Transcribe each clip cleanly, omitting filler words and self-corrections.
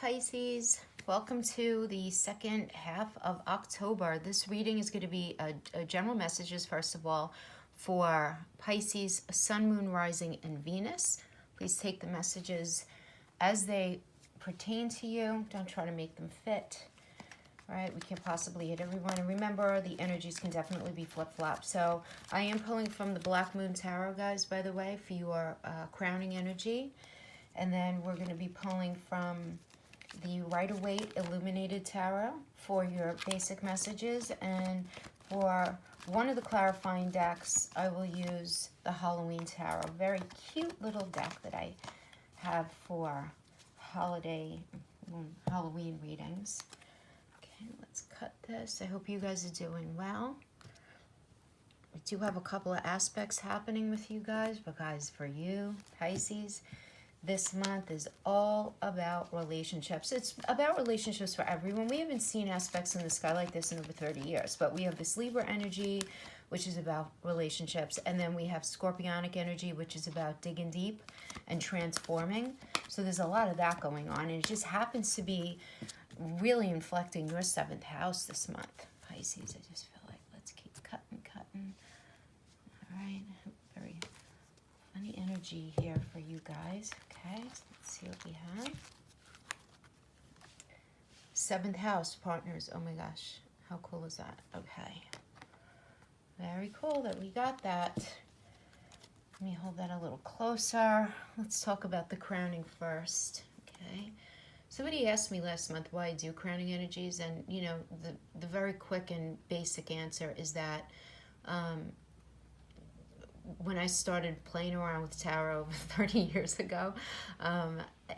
Pisces. Welcome to the second half of October. This reading is going to be a general messages, first of all, for Pisces, Sun, Moon, Rising, and Venus. Please take the messages as they pertain to you. Don't try to make them fit. All right, we can't possibly hit everyone. And remember, the energies can definitely be flip-flopped. So I am pulling from the Black Moon Tarot, guys, by the way, for your crowning energy. And then we're going to be pulling from the Rider-Waite Illuminated Tarot for your basic messages. And for one of the clarifying decks, I will use the Halloween Tarot. Very cute little deck that I have for Halloween readings. Okay, let's cut this. I hope you guys are doing well. We do have a couple of aspects happening with you guys, but guys, for you, Pisces, this month is all about relationships. It's about relationships for everyone. We haven't seen aspects in the sky like this in over 30 years, but we have this Libra energy, which is about relationships. And then we have Scorpionic energy, which is about digging deep and transforming. So there's a lot of that going on. And it just happens to be really inflecting your 7th house this month, Pisces. I just feel like let's keep cutting. All right, very funny energy here for you guys. Okay, so let's see what we have. 7th house, partners. Oh my gosh, how cool is that? Okay, very cool that we got that. Let me hold that a little closer. Let's talk about the crowning first. Okay, somebody asked me last month why I do crowning energies, and you know, the very quick and basic answer is that when I started playing around with tarot over 30 years ago,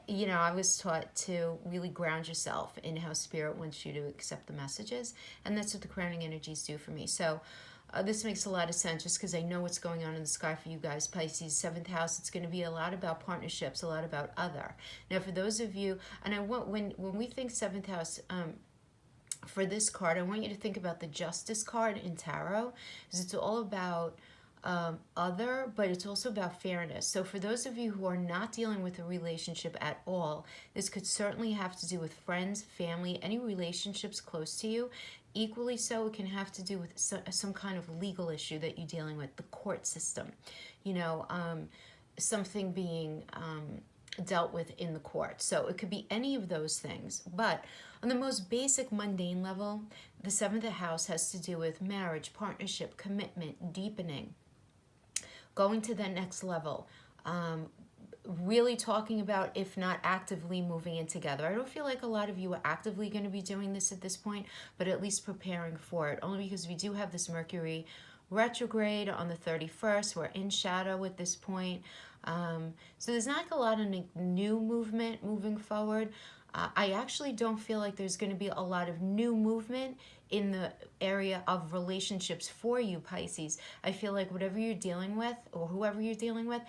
you know, I was taught to really ground yourself in how spirit wants you to accept the messages, and that's what the crowning energies do for me. So this makes a lot of sense just because I know what's going on in the sky for you guys. Pisces, 7th house, it's going to be a lot about partnerships, a lot about other. Now, for those of you, and I want, when we think 7th house, for this card, I want you to think about the Justice card in tarot, because it's all about other, but it's also about fairness. So for those of you who are not dealing with a relationship at all, this could certainly have to do with friends, family, any relationships close to you. Equally so, it can have to do with some kind of legal issue that you're dealing with, the court system, you know, something being dealt with in the court. So it could be any of those things. But on the most basic mundane level, the 7th house has to do with marriage, partnership, commitment, deepening, going to the next level, really talking about, if not actively moving in together. I don't feel like a lot of you are actively going to be doing this at this point, but at least preparing for it, only because we do have this Mercury retrograde on the 31st. We're in shadow at this point. So there's not a lot of new movement moving forward. I actually don't feel like there's going to be a lot of new movement in the area of relationships for you, Pisces. I feel like whatever you're dealing with, or whoever you're dealing with,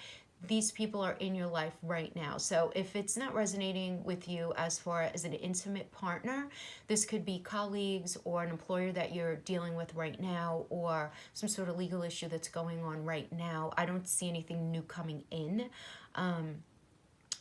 these people are in your life right now. So if it's not resonating with you as far as an intimate partner, this could be colleagues or an employer that you're dealing with right now, or some sort of legal issue that's going on right now. I don't see anything new coming in.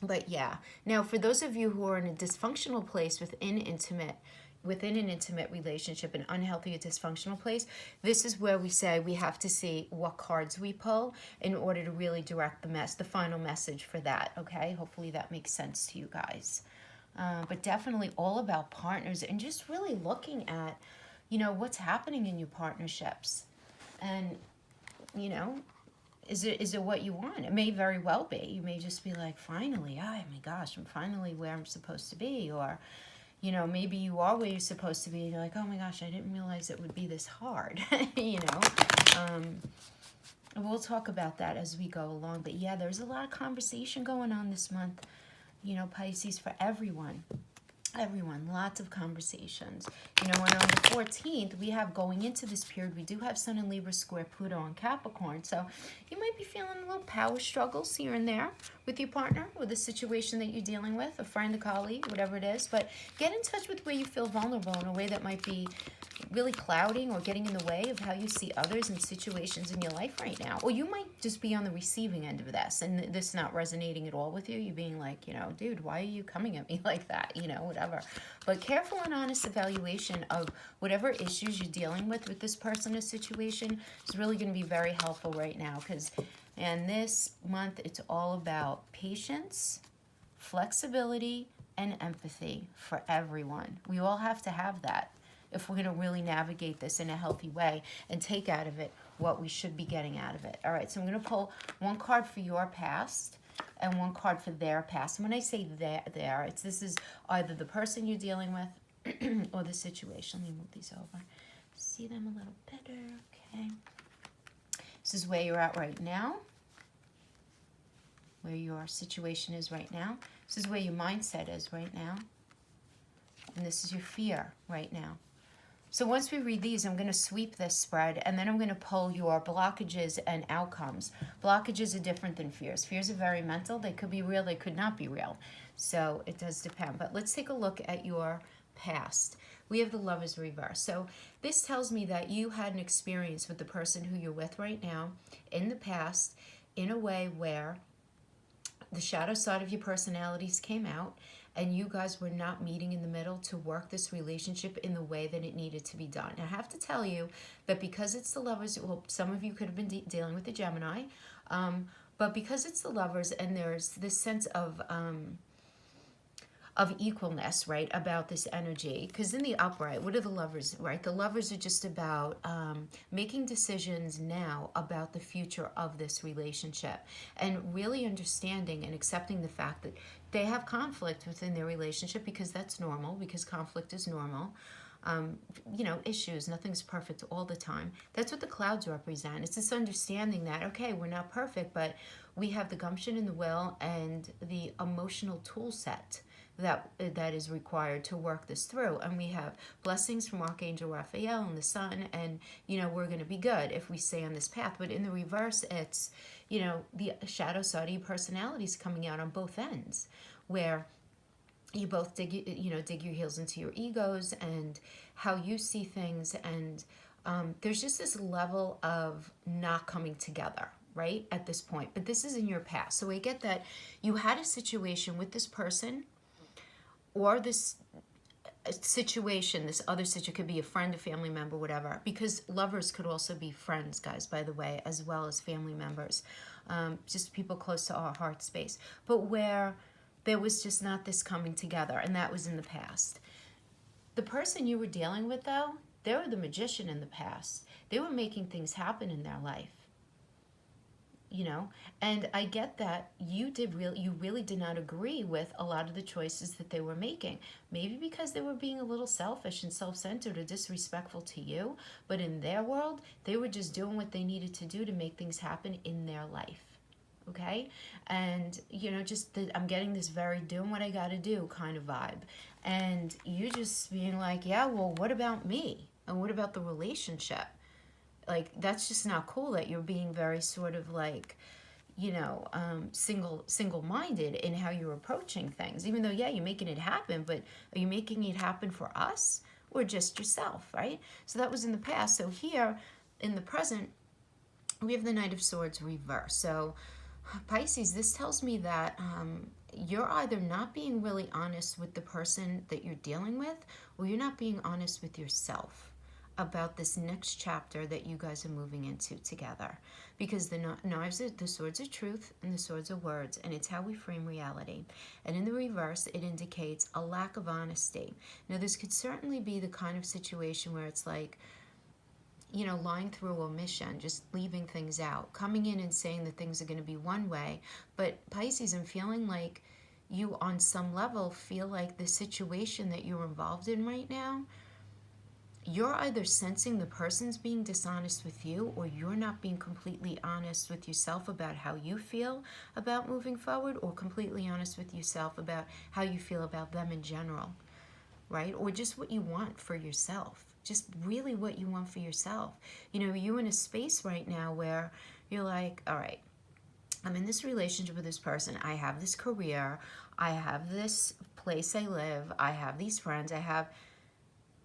But yeah, now for those of you who are in a dysfunctional place within an intimate relationship, an unhealthy or dysfunctional place, this is where we say we have to see what cards we pull in order to really direct the final message for that, okay? Hopefully that makes sense to you guys. But definitely all about partners and just really looking at, you know, what's happening in your partnerships. And, you know, is it what you want? It may very well be. You may just be like, finally, oh my gosh, I'm finally where I'm supposed to be. Or, you know, maybe you are where you're supposed to be. And you're like, oh my gosh, I didn't realize it would be this hard. You know, we'll talk about that as we go along. But yeah, there's a lot of conversation going on this month, you know, Pisces, for everyone. Everyone, lots of conversations. You know, and on the 14th, we have going into this period, we do have Sun in Libra square Pluto on Capricorn. So you might be feeling a little power struggles here and there with your partner, with the situation that you're dealing with, a friend, a colleague, whatever it is. But get in touch with where you feel vulnerable in a way that might be really clouding or getting in the way of how you see others and situations in your life right now. Or you might just be on the receiving end of this and this not resonating at all with you. You being like, you know, dude, why are you coming at me like that? You know, whatever. But careful and honest evaluation of whatever issues you're dealing with this person or situation is really going to be very helpful right now, because and this month it's all about patience, flexibility, and empathy for everyone. We all have to have that if we're going to really navigate this in a healthy way and take out of it what we should be getting out of it. All right, so I'm going to pull one card for your past and one card for their past. And when I say this is either the person you're dealing with or the situation. Let me move these over. See them a little better. Okay. This is where you're at right now, where your situation is right now. This is where your mindset is right now. And this is your fear right now. So once we read these, I'm going to sweep this spread, and then I'm going to pull your blockages and outcomes. Blockages are different than fears. Fears are very mental. They could be real. They could not be real. So it does depend. But let's take a look at your past. We have the Lovers reverse. So this tells me that you had an experience with the person who you're with right now in the past in a way where the shadow side of your personalities came out, and you guys were not meeting in the middle to work this relationship in the way that it needed to be done. I have to tell you that because it's the Lovers, well, some of you could have been dealing with the Gemini, but because it's the Lovers and there's this sense of equalness, right, about this energy. Because in the upright, what are the Lovers, right? The Lovers are just about making decisions now about the future of this relationship and really understanding and accepting the fact that they have conflict within their relationship, because that's normal, because conflict is normal. You know, issues, nothing's perfect all the time. That's what the clouds represent. It's this understanding that, okay, we're not perfect, but we have the gumption and the will and the emotional tool set that is required to work this through. And we have blessings from Archangel Raphael and the sun, and you know, we're going to be good if we stay on this path. But in the reverse, it's, you know, the shadow side of your personalities coming out on both ends, where you both dig your heels into your egos and how you see things, and there's just this level of not coming together, right, at this point. But this is in your past. So I get that you had a situation with this person, or this situation, this other situation, could be a friend, a family member, whatever, because Lovers could also be friends, guys, by the way, as well as family members, just people close to our heart space, but where there was just not this coming together, and that was in the past. The person you were dealing with, though, they were the magician in the past. They were making things happen in their life. You know, and I get that you really did not agree with a lot of the choices that they were making. Maybe because they were being a little selfish and self-centered or disrespectful to you, but in their world, they were just doing what they needed to do to make things happen in their life. Okay? And, you know, I'm getting this very doing what I gotta do kind of vibe. And you just being like, yeah, well, what about me? And what about the relationship? Like, that's just not cool that you're being very sort of like, you know, single-minded in how you're approaching things. Even though, yeah, you're making it happen, but are you making it happen for us or just yourself, right? So that was in the past. So here, in the present, we have the Knight of Swords reverse. So Pisces, this tells me that you're either not being really honest with the person that you're dealing with, or you're not being honest with yourself about this next chapter that you guys are moving into together. Because the swords are truth and the swords are words, and it's how we frame reality. And in the reverse, it indicates a lack of honesty. Now, this could certainly be the kind of situation where it's like, you know, lying through omission, just leaving things out, coming in and saying that things are going to be one way. But Pisces, I'm feeling like you on some level feel like the situation that you're involved in right now, you're either sensing the person's being dishonest with you, or you're not being completely honest with yourself about how you feel about moving forward, or completely honest with yourself about how you feel about them in general. right? Or just what you want for yourself. Just really what you want for yourself. You know, you in a space right now where you're like, all right, I'm in this relationship with this person. I have this career. I have this place I live. I have these friends. I have,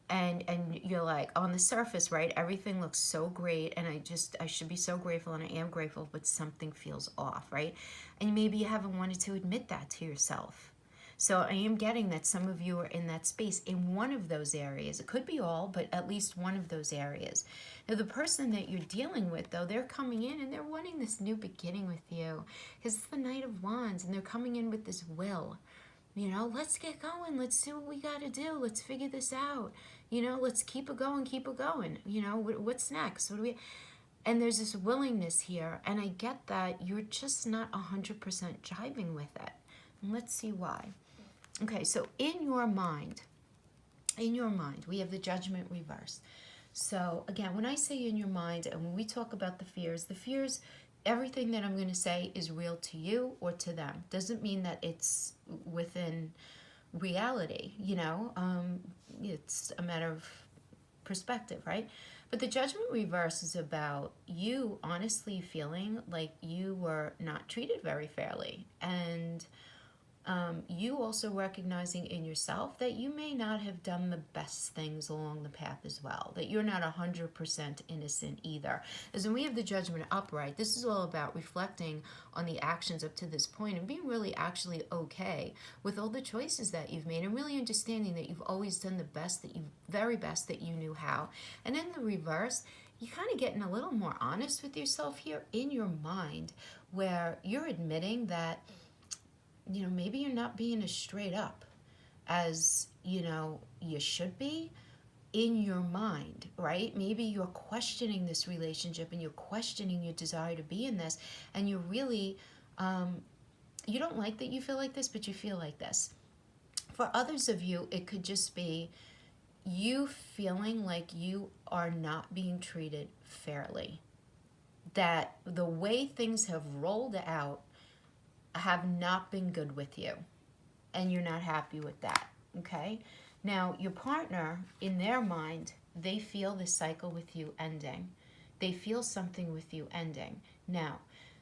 and you're like, on the surface, right? Everything looks so great, and I should be so grateful, and I am grateful, but something feels off, right? And maybe you haven't wanted to admit that to yourself. So I am getting that some of you are in that space in one of those areas. It could be all, but at least one of those areas. Now, the person that you're dealing with, though, they're coming in and they're wanting this new beginning with you, because it's the Knight of Wands, and they're coming in with this will. You know, let's get going. Let's do what we got to do. Let's figure this out. You know, let's keep it going, keep it going. You know, what's next? What do we... And there's this willingness here, and I get that you're just not 100% jiving with it. And let's see why. Okay, so in your mind, we have the Judgment reverse. So again, when I say in your mind, and when we talk about the fears, everything that I'm going to say is real to you or to them. Doesn't mean that it's within reality, you know. It's a matter of perspective, right? But the Judgment reverse is about you honestly feeling like you were not treated very fairly, and you also recognizing in yourself that you may not have done the best things along the path as well, that you're not 100% innocent either. As when we have the Judgment upright, this is all about reflecting on the actions up to this point and being really actually okay with all the choices that you've made, and really understanding that you've always done the very best that you knew how. And in the reverse, you're kind of getting a little more honest with yourself here in your mind, where you're admitting that, you know, maybe you're not being as straight up as, you know, you should be in your mind, right? Maybe you're questioning this relationship and you're questioning your desire to be in this, and you're really, you don't like that you feel like this, but you feel like this. For others of you, it could just be you feeling like you are not being treated fairly, that the way things have rolled out have not been good with you, and you're not happy with that. Okay, now your partner, in their mind, they feel this cycle with you ending. They feel something with you ending. Now,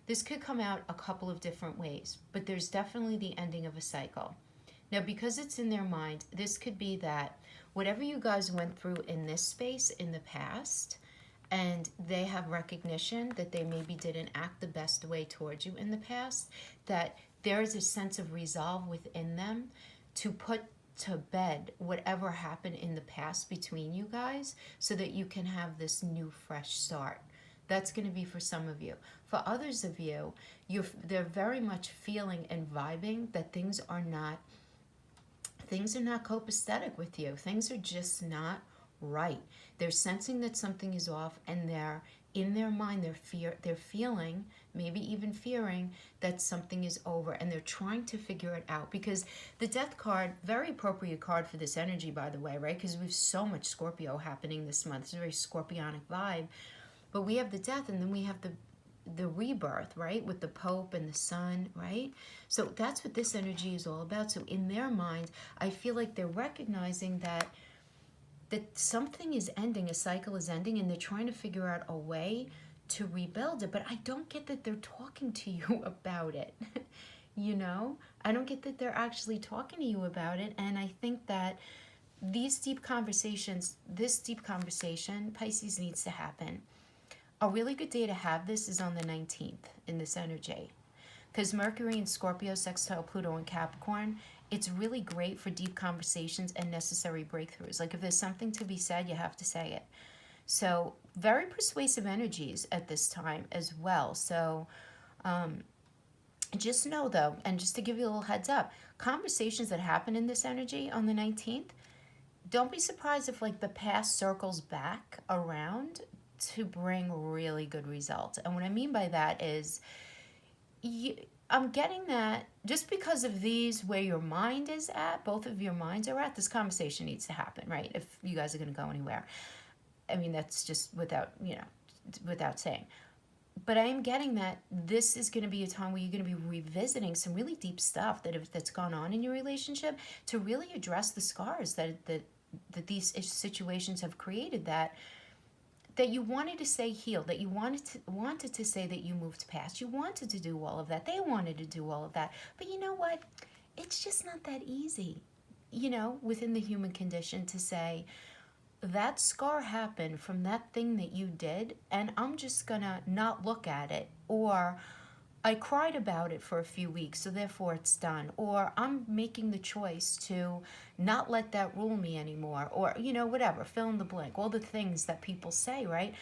this could come out a couple of different ways, but there's definitely the ending of a cycle. Now, because it's in their mind, this could be that whatever you guys went through in this space in the past, and they have recognition that they maybe didn't act the best way towards you in the past, that there is a sense of resolve within them to put to bed whatever happened in the past between you guys, so that you can have this new fresh start. That's going to be for some of you. For others of you, they're very much feeling and vibing that things are not copacetic with you. Things are just not right. They're sensing that something is off, and they're in their mind, they're feeling, maybe even fearing, that something is over, and they're trying to figure it out. Because the Death card, very appropriate card for this energy, by the way, right? Because we have so much Scorpio happening this month. It's a very scorpionic vibe. But we have the Death, and then we have the rebirth, right? With the Pope and the Sun, right? So that's what this energy is all about. So in their mind, I feel like they're recognizing that something is ending, a cycle is ending, and they're trying to figure out a way to rebuild it. But I don't get that they're talking to you about it. You know, I don't get that they're actually talking to you about it. And I think that this deep conversation, Pisces, needs to happen. A really good day to have this is on the 19th in this energy, because Mercury in Scorpio sextile Pluto in Capricorn, it's really great for deep conversations and necessary breakthroughs. Like if there's something to be said, you have to say it. So very persuasive energies at this time as well. So just know though, and just to give you a little heads up, conversations that happen in this energy on the 19th, don't be surprised if like the past circles back around to bring really good results. And what I mean by that is, I'm getting that just because of these, where your mind is at, both of your minds are at, this conversation needs to happen, right? If you guys are going to go anywhere. I mean, that's just without saying. But I am getting that this is going to be a time where you're going to be revisiting some really deep stuff that's gone on in your relationship, to really address the scars that these situations have created, that you wanted to say healed, that you wanted to say that you moved past. You wanted to do all of that. They wanted to do all of that. But you know what? It's just not that easy, within the human condition, to say, that scar happened from that thing that you did, and I'm just gonna not look at it. Or I cried about it for a few weeks, so therefore it's done. Or I'm making the choice to not let that rule me anymore. Or, whatever, fill in the blank. All the things that people say, right?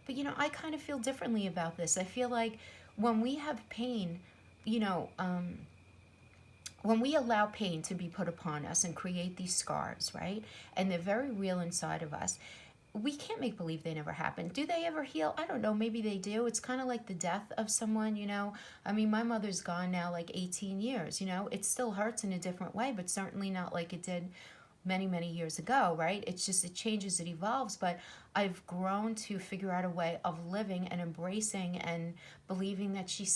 But, I kind of feel differently about this. I feel like when we have pain, when we allow pain to be put upon us and create these scars, right? And they're very real inside of us. We can't make believe they never happened. Do they ever heal? I don't know. Maybe they do. It's kind of like the death of someone, I mean, my mother's gone now like 18 years, It still hurts in a different way, but certainly not like it did many, many years ago, right? It's just, it changes, it evolves. But I've grown to figure out a way of living and embracing and believing that she,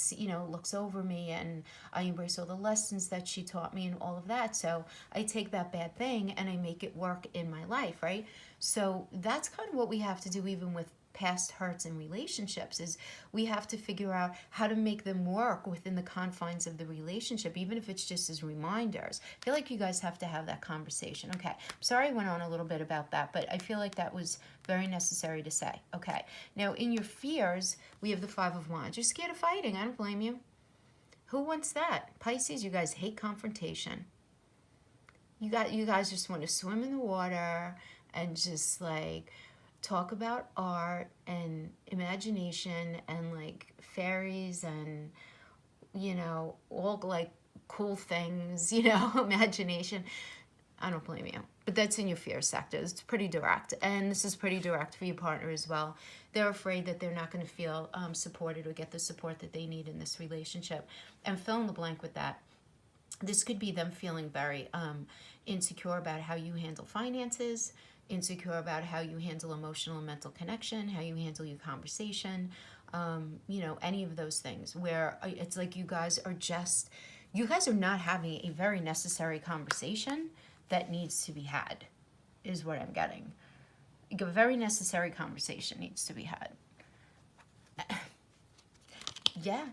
looks over me, and I embrace all the lessons that she taught me and all of that. So I take that bad thing and I make it work in my life, right? So that's kind of what we have to do, even with past hurts and relationships, is we have to figure out how to make them work within the confines of the relationship, even if it's just as reminders. I feel like you guys have to have that conversation. Okay, sorry I went on a little bit about that, but I feel like that was very necessary to say. Okay, now in your fears, we have the Five of Wands. You're scared of fighting. I don't blame you. Who wants that? Pisces, you guys hate confrontation. You guys just want to swim in the water and just like talk about art and imagination and like fairies and all like cool things, imagination. I don't blame you, but that's in your fear sector. It's pretty direct, and this is pretty direct for your partner as well. They're afraid that they're not going to feel supported or get the support that they need in this relationship, and fill in the blank with that. This could be them feeling very insecure about how you handle finances, insecure about how you handle emotional and mental connection, how you handle your conversation, any of those things, where it's like you guys are not having a very necessary conversation that needs to be had, is what I'm getting. A very necessary conversation needs to be had. Yeah.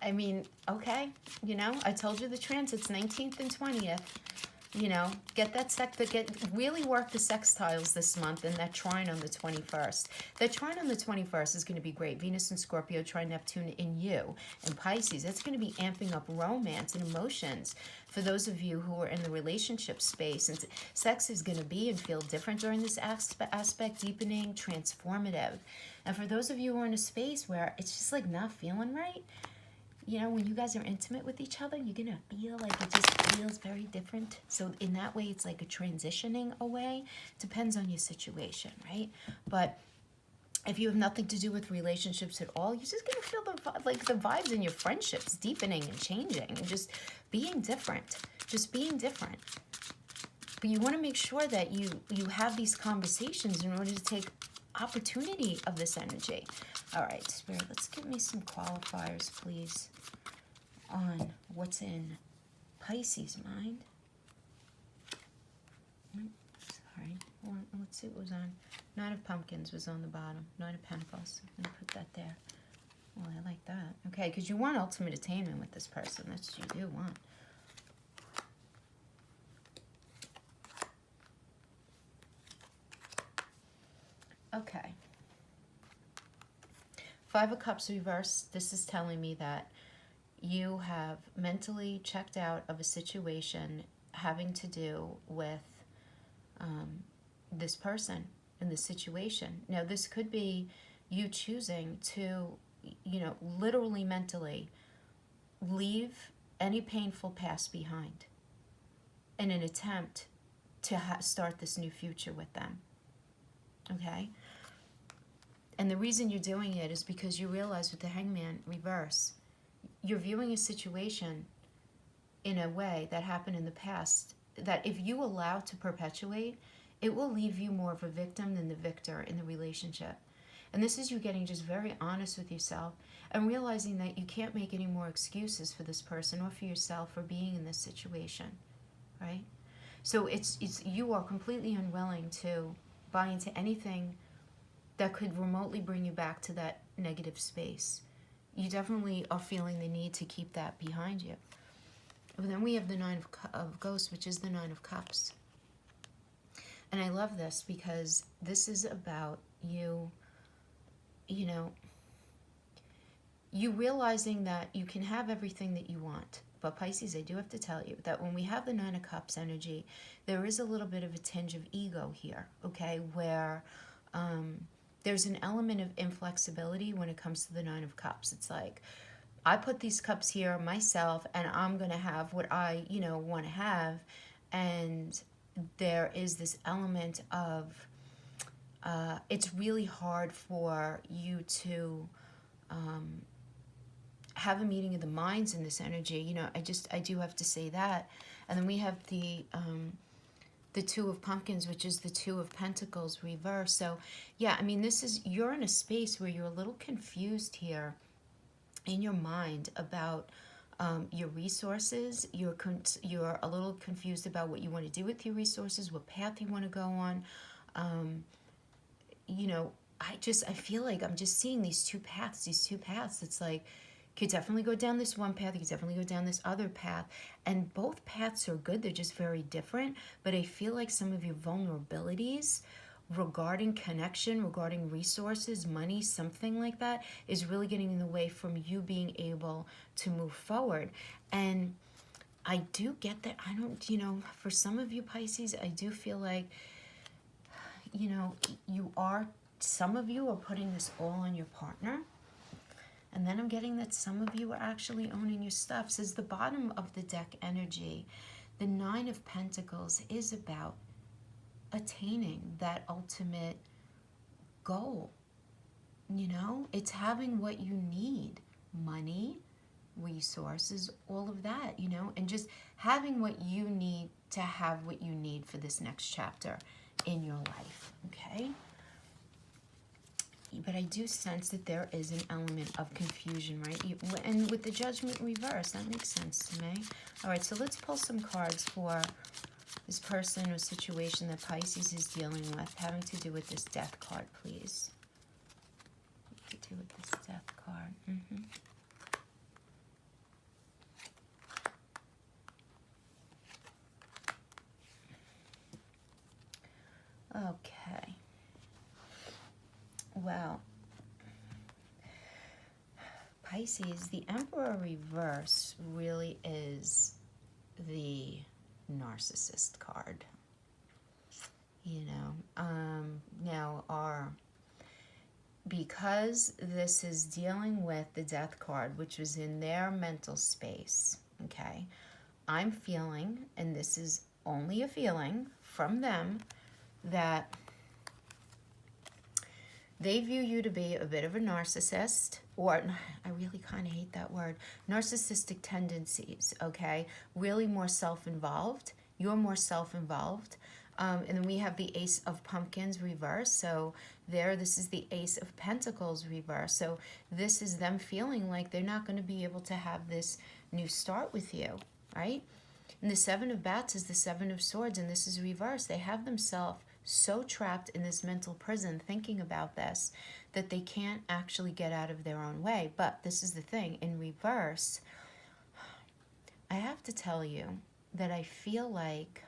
I mean, okay, I told you the transits, 19th and 20th. Get that really work the sextiles this month, and that trine on the 21st. That trine on the 21st is going to be great. Venus and Scorpio trine Neptune in you and Pisces. That's going to be amping up romance and emotions for those of you who are in the relationship space. And sex is going to be and feel different during this aspect, deepening, transformative. And for those of you who are in a space where it's just like not feeling right, when you guys are intimate with each other, you're going to feel like it just feels very different. So in that way, it's like a transitioning away. Depends on your situation, right? But if you have nothing to do with relationships at all, you're just going to feel the vibes in your friendships deepening and changing and just being different. Just being different. But you want to make sure that you have these conversations in order to take opportunity of this energy. All right, Spirit, let's give me some qualifiers, please, on what's in Pisces' mind. Sorry, let's see what was on. Nine of Pumpkins was on the bottom. Nine of Pentacles. I'm going to put that there. Oh, I like that. Okay, because you want ultimate attainment with this person. That's what you do want. Okay. Five of Cups reversed. This is telling me that you have mentally checked out of a situation having to do with this person in this situation. Now, this could be you choosing to, literally mentally leave any painful past behind in an attempt to start this new future with them. Okay? And the reason you're doing it is because you realize with the Hangman reverse, you're viewing a situation in a way that happened in the past that if you allow to perpetuate, it will leave you more of a victim than the victor in the relationship. And this is you getting just very honest with yourself and realizing that you can't make any more excuses for this person or for yourself for being in this situation, right? So it's you are completely unwilling to buy into anything that could remotely bring you back to that negative space. You definitely are feeling the need to keep that behind you. But then we have the Nine of Ghosts, which is the Nine of Cups. And I love this because this is about you, you know, you realizing that you can have everything that you want. But Pisces, I do have to tell you that when we have the Nine of Cups energy, there is a little bit of a tinge of ego here, okay, where there's an element of inflexibility when it comes to the Nine of Cups. It's like, I put these cups here myself, and I'm going to have what I, want to have. And there is this element of, it's really hard for you to have a meeting of the minds in this energy. I do have to say that. And then we have the Two of Pumpkins, which is the Two of Pentacles reverse. So yeah, I mean, you're in a space where you're a little confused here in your mind about your resources. You're a little confused about what you want to do with your resources, what path you want to go on. I feel like I'm just seeing these two paths. It's like, you could definitely go down this one path, you could definitely go down this other path, and both paths are good. They're just very different. But I feel like some of your vulnerabilities regarding connection, regarding resources, money, something like that, is really getting in the way from you being able to move forward. And I do get that. For some of you Pisces, I do feel like, some of you are putting this all on your partner. And then I'm getting that some of you are actually owning your stuff. So as the bottom of the deck energy, the Nine of Pentacles is about attaining that ultimate goal. It's having what you need, money, resources, all of that, and just having what you need to have what you need for this next chapter in your life, okay? But I do sense that there is an element of confusion, right? And with the Judgment reverse, that makes sense to me. All right, so let's pull some cards for this person or situation that Pisces is dealing with, having to do with this Death card, please. What to do with this Death card? Okay. Well, Pisces, the Emperor reverse really is the narcissist card. Because this is dealing with the Death card, which was in their mental space, okay, I'm feeling, and this is only a feeling from them, that they view you to be a bit of a narcissist, or I really kind of hate that word, narcissistic tendencies, okay? Really more self-involved. You're more self-involved. And then we have the Ace of Pumpkins reverse. So this is the Ace of Pentacles reverse. So this is them feeling like they're not going to be able to have this new start with you, right? And the Seven of Bats is the Seven of Swords, and this is reverse. They have themselves so trapped in this mental prison thinking about this that they can't actually get out of their own way. But this is the thing, in reverse, I have to tell you that I feel like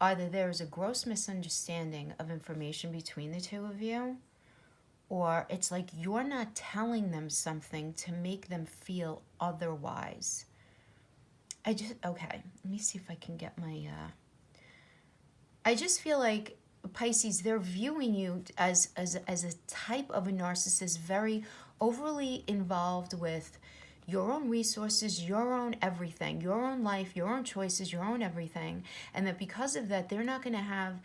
either there is a gross misunderstanding of information between the two of you, or it's like you're not telling them something to make them feel otherwise. Okay, let me see if I can get my... I just feel like, Pisces, they're viewing you as a type of a narcissist, very overly involved with your own resources, your own everything, your own life, your own choices, your own everything. And that because of that, they're not going to have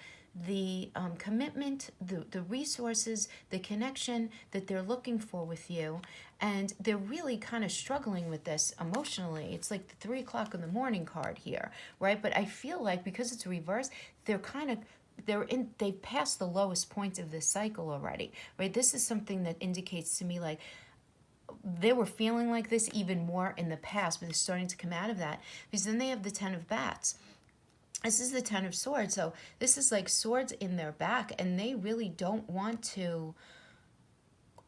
the commitment, the resources, the connection that they're looking for with you. And they're really kind of struggling with this emotionally. It's like the 3 o'clock in the morning card here, right? But I feel like because it's reversed, they're kind of they've passed the lowest point of this cycle already, right? This is something that indicates to me like they were feeling like this even more in the past, but they're starting to come out of that, because then they have the 10 of bats. This is the 10 of swords, so this is like swords in their back, and they really don't want to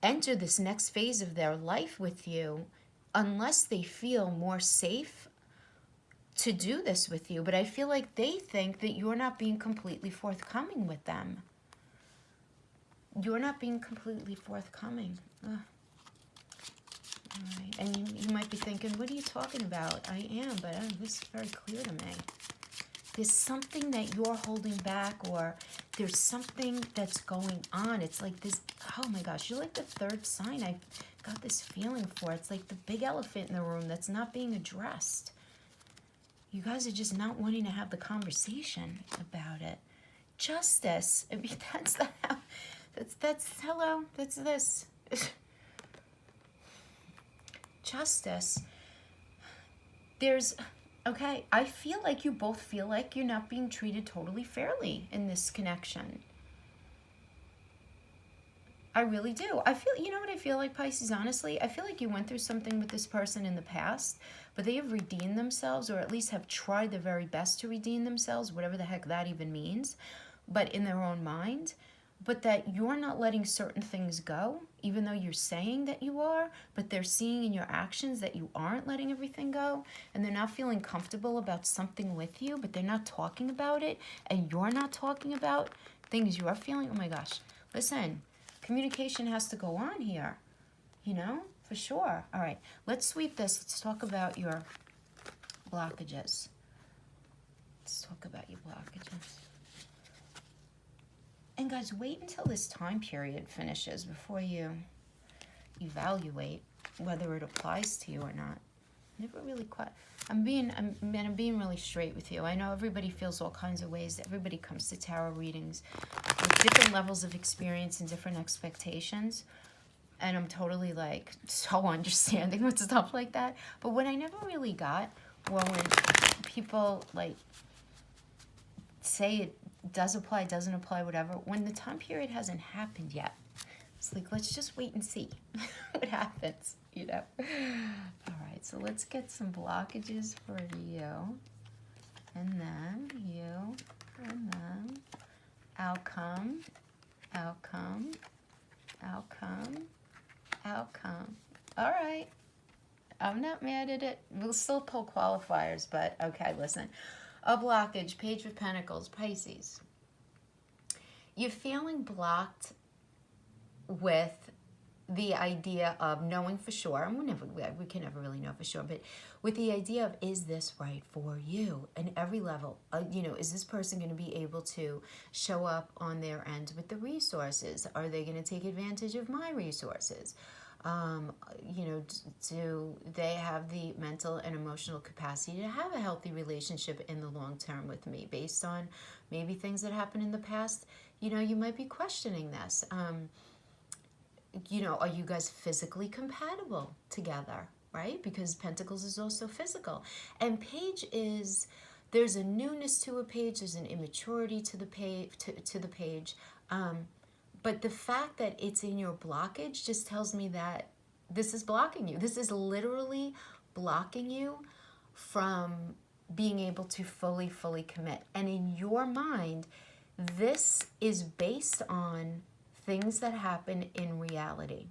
enter this next phase of their life with you unless they feel more safe to do this with you. But I feel like they think that you're not being completely forthcoming with them. You're not being completely forthcoming. Ugh. All right. And you might be thinking, what are you talking about? I am, but this is very clear to me. There's something that you're holding back, or there's something that's going on. It's like this, oh my gosh, you're like the third sign I got this feeling for. It's like the big elephant in the room that's not being addressed. You guys are just not wanting to have the conversation about it. Justice. I mean, that's hello, that's this. Justice. Okay, I feel like you both feel like you're not being treated totally fairly in this connection. I really do. You know what I feel like, Pisces, honestly? I feel like you went through something with this person in the past, but they have redeemed themselves, or at least have tried their very best to redeem themselves, whatever the heck that even means, but in their own mind. But that you're not letting certain things go, even though you're saying that you are, but they're seeing in your actions that you aren't letting everything go, and they're not feeling comfortable about something with you, but they're not talking about it, and you're not talking about things you're feeling. Oh my gosh. Listen, communication has to go on here, you know, for sure. All right, let's sweep this. Let's talk about your blockages. Let's talk about your blockages. And guys, wait until this time period finishes before you evaluate whether it applies to you or not. Never really quite. I'm being really straight with you. I know everybody feels all kinds of ways. Everybody comes to tarot readings with different levels of experience and different expectations. And I'm totally like so understanding with stuff like that. But what I never really got were when people like say it does apply, doesn't apply, whatever, when the time period hasn't happened yet. It's like, let's just wait and see what happens, you know? All right, so let's get some blockages for you, and then you, and then outcome, outcome, outcome, outcome. All right, I'm not mad at it. We'll still pull qualifiers, but okay, listen. A blockage, Page of Pentacles, Pisces. You're feeling blocked with the idea of knowing for sure, and we can never really know for sure, but with the idea of, is this right for you? And every level, you know, is this person going to be able to show up on their end with the resources? Are they going to take advantage of my resources? You know, do they have the mental and emotional capacity to have a healthy relationship in the long term with me based on maybe things that happened in the past? You know, you might be questioning this. You know, are you guys physically compatible together, right? Because Pentacles is also physical. And Page is, there's a newness to a page, there's an immaturity to the page, to the page. But the fact that it's in your blockage just tells me that this is blocking you. This is literally blocking you from being able to fully commit. And in your mind, this is based on things that happen in reality.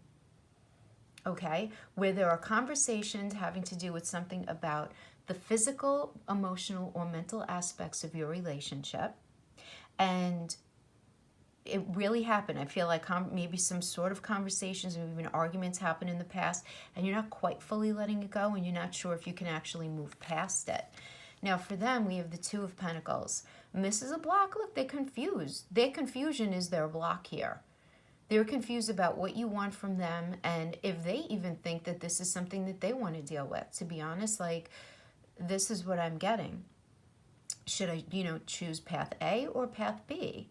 Okay? Where there are conversations having to do with something about the physical, emotional, or mental aspects of your relationship. And it really happened. I feel like maybe some sort of conversations or even arguments happened in the past, and you're not quite fully letting it go, and you're not sure if you can actually move past it. Now, for them, we have the Two of Pentacles. And this is a block. Look, they're confused. Their confusion is their block here. They're confused about what you want from them, and if they even think that this is something that they want to deal with. To be honest, like, this is what I'm getting. Should I, you know, choose path A or path B?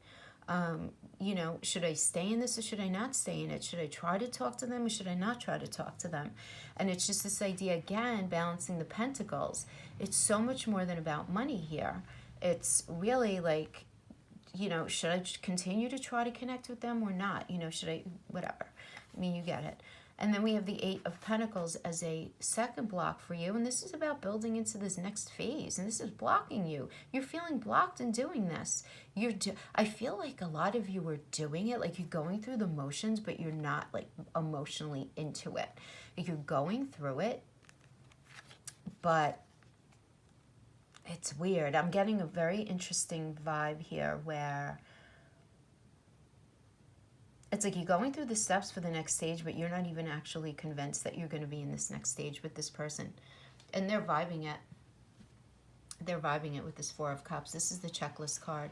You know, should I stay in this or should I not stay in it? Should I try to talk to them or should I not try to talk to them? And it's just this idea, again, balancing the pentacles. It's so much more than about money here. It's really like you know, should I continue to try to connect with them or not? You know, should I, whatever. I mean, you get it. And then we have the Eight of Pentacles as a second block for you. And this is about building into this next phase. And this is blocking you. You're feeling blocked in doing this. I feel like a lot of you are doing it. Like you're going through the motions, but you're not like emotionally into it. You're going through it, but it's weird. I'm getting a very interesting vibe here where it's like you're going through the steps for the next stage, but you're not even actually convinced that you're going to be in this next stage with this person. And they're vibing it. They're vibing it with this Four of Cups. This is the checklist card.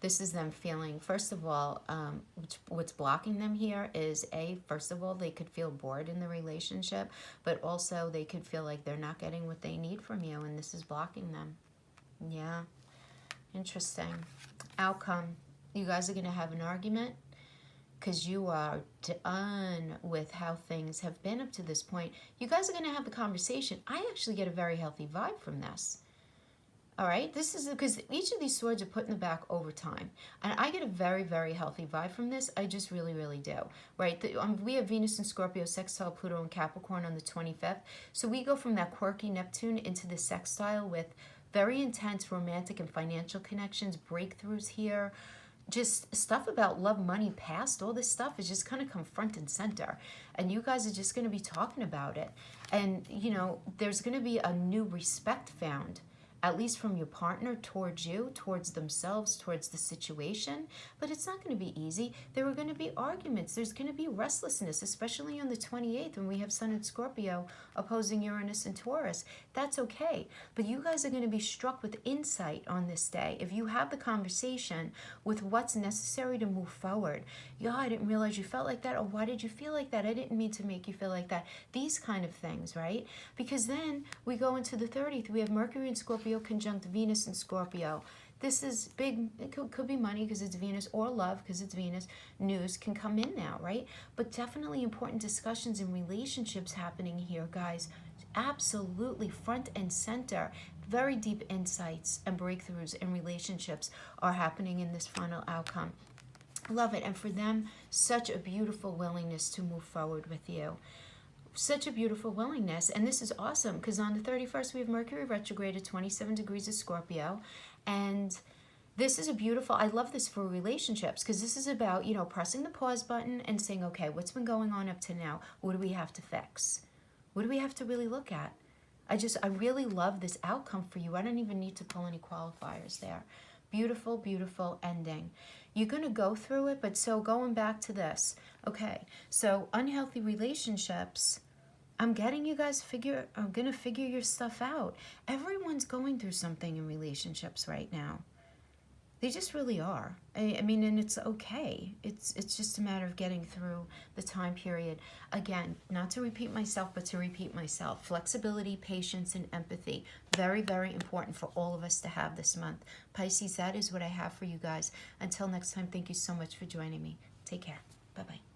This is them feeling, first of all, what's blocking them here is, first of all, they could feel bored in the relationship, but also they could feel like they're not getting what they need from you, and this is blocking them. Yeah, interesting. Outcome. You guys are going to have an argument because you are done with how things have been up to this point. You guys are going to have the conversation. I actually get a very healthy vibe from this. All right, this is because each of these swords are put in the back over time. And I get a very, very healthy vibe from this. I just really, really do. Right, we have Venus and Scorpio, sextile Pluto and Capricorn on the 25th. So we go from that quirky Neptune into the sextile with very intense romantic and financial connections, breakthroughs here. Just stuff about love, money, past, all this stuff is just kind of come front and center. And you guys are just going to be talking about it. And, you know, there's going to be a new respect found, at least from your partner towards you, towards themselves, towards the situation. But it's not going to be easy. There are going to be arguments. There's going to be restlessness, especially on the 28th when we have Sun and Scorpio opposing Uranus and Taurus. That's okay. But you guys are going to be struck with insight on this day. If you have the conversation with what's necessary to move forward. Yeah, I didn't realize you felt like that. Or why did you feel like that? I didn't mean to make you feel like that. These kind of things, right? Because then we go into the 30th. We have Mercury and Scorpio conjunct Venus and Scorpio. This is big. It could be money because it's Venus, or love because it's Venus. News can come in now, right? But definitely important discussions and relationships happening here, guys. Absolutely front and center. Very deep insights and breakthroughs in relationships are happening in this final outcome. Love it. And for them, such a beautiful willingness to move forward with you. Such a beautiful willingness. And this is awesome because on the 31st we have Mercury retrograde at 27 degrees of Scorpio, and this is a beautiful, I love this for relationships because this is about, you know, pressing the pause button and saying, okay, what's been going on up to now? What do we have to fix? What do we have to really look at? I really love this outcome for you. I don't even need to pull any qualifiers there. Beautiful, beautiful ending. You're going to go through it, but so going back to this, okay, so unhealthy relationships, I'm getting you guys I'm going to figure your stuff out. Everyone's going through something in relationships right now. They just really are. I mean, and it's okay. It's just a matter of getting through the time period. Again, not to repeat myself, but to repeat myself. Flexibility, patience, and empathy. Very, very important for all of us to have this month. Pisces, that is what I have for you guys. Until next time, thank you so much for joining me. Take care. Bye-bye.